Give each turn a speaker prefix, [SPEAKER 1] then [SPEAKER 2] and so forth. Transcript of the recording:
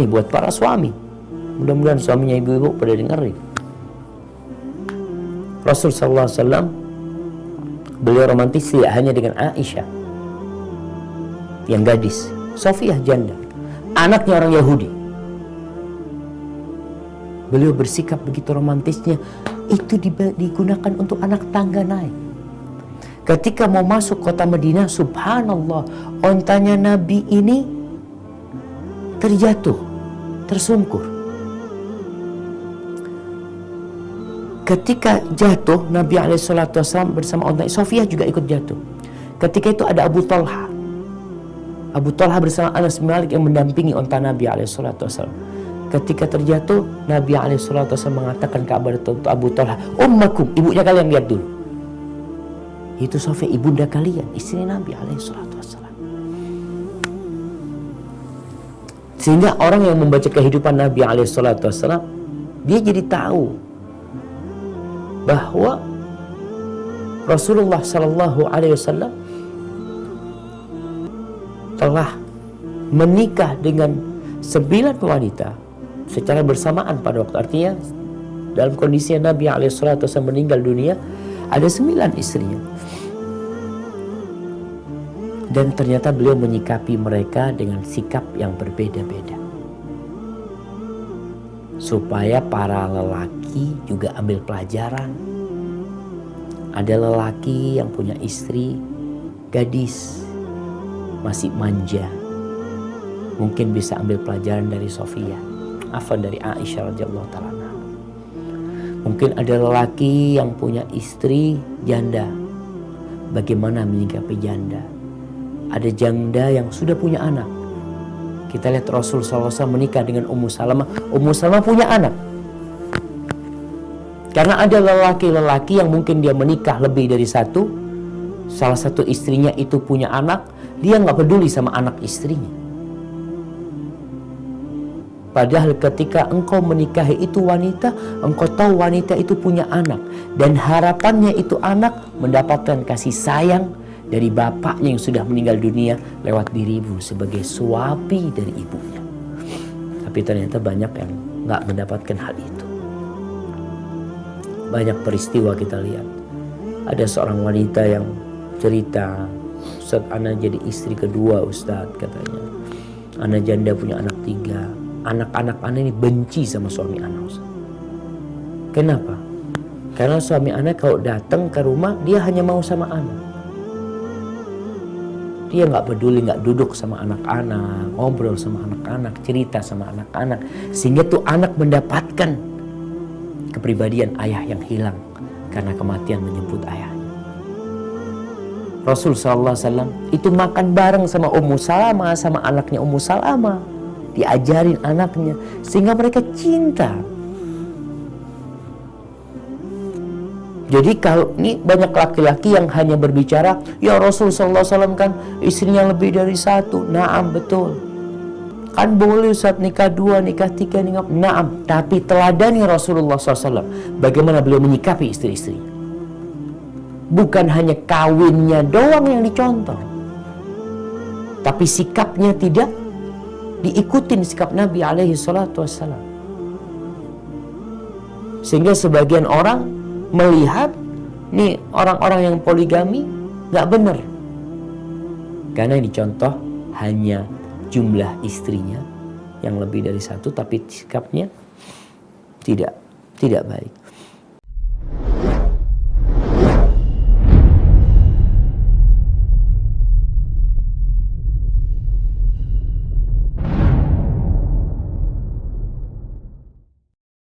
[SPEAKER 1] Ini buat para suami. Mudah-mudahan suaminya ibu-ibu pada dengerin. Rasul sallallahu alaihi wasallam beliau romantis tidak hanya dengan Aisyah yang gadis, Sofiyah janda, anaknya orang Yahudi. Beliau bersikap begitu romantisnya, itu digunakan untuk anak tangga naik. Ketika mau masuk kota Madinah, subhanallah, ontanya Nabi ini terjatuh, tersungkur. Ketika jatuh, Nabi SAW bersama ontanya, Sofiyah juga ikut jatuh. Ketika itu ada Abu Talha. Abu Talha bersama Anas bin Malik yang mendampingi onta Nabi SAW. Ketika terjatuh, Nabi SAW mengatakan kepada Abu Talha, "Ummakum," ibunya kalian lihat dulu. Itu Sofiyah, ibunda kalian, istri Nabi SAW. Sehingga orang yang membaca kehidupan Nabi SAW, dia jadi tahu bahwa Rasulullah SAW telah menikah dengan 9 wanita secara bersamaan pada waktu. Artinya dalam kondisi Nabi SAW meninggal dunia, ada 9 istrinya. Dan ternyata beliau menyikapi mereka dengan sikap yang berbeda-beda, supaya para lelaki juga ambil pelajaran. Ada lelaki yang punya istri gadis, masih manja, mungkin bisa ambil pelajaran dari Sofiyah, dari Aisyah radhiyallahu ta'ala anha. Mungkin ada lelaki yang punya istri janda, bagaimana menyikapi janda. Ada janda yang sudah punya anak. Kita lihat Rasul SAW menikah dengan Ummu Salamah. Ummu Salamah punya anak. Karena ada lelaki-lelaki yang mungkin dia menikah lebih dari satu, salah satu istrinya itu punya anak, dia nggak peduli sama anak istrinya. Padahal ketika engkau menikahi itu wanita, engkau tahu wanita itu punya anak, dan harapannya itu anak mendapatkan kasih sayang dari bapaknya yang sudah meninggal dunia lewat dirimu sebagai suami dari ibunya. Tapi ternyata banyak yang nggak mendapatkan hal itu. Banyak peristiwa kita lihat. Ada seorang wanita yang cerita, "Ustaz, ana jadi istri kedua, Ustaz," katanya. "Ana janda punya anak 3. Anak-anak ana ini benci sama suami ana, Ustaz." Kenapa? Karena suami ana kalau datang ke rumah, dia hanya mau sama ana. Dia nggak peduli, nggak duduk sama anak-anak, ngobrol sama anak-anak, cerita sama anak-anak. Sehingga tuh anak mendapatkan kepribadian ayah yang hilang karena kematian menjemput ayahnya. Rasul SAW itu makan bareng sama Ummu Salamah, sama anaknya Ummu Salamah. Diajarin anaknya, sehingga mereka cinta. Jadi kalau ini banyak laki-laki yang hanya berbicara, "Ya Rasul SAW kan istrinya lebih dari 1. Naam, betul. Kan boleh saat nikah 2, nikah 3, nikah. Naam. Tapi teladani Rasulullah SAW. Bagaimana beliau menyikapi istri-istri. Bukan hanya kawinnya doang yang dicontoh, tapi sikapnya tidak diikutin, sikap Nabi SAW. Sehingga sebagian orang melihat nih orang-orang yang poligami nggak benar, karena yang dicontoh hanya jumlah istrinya yang lebih dari 1, tapi sikapnya tidak baik.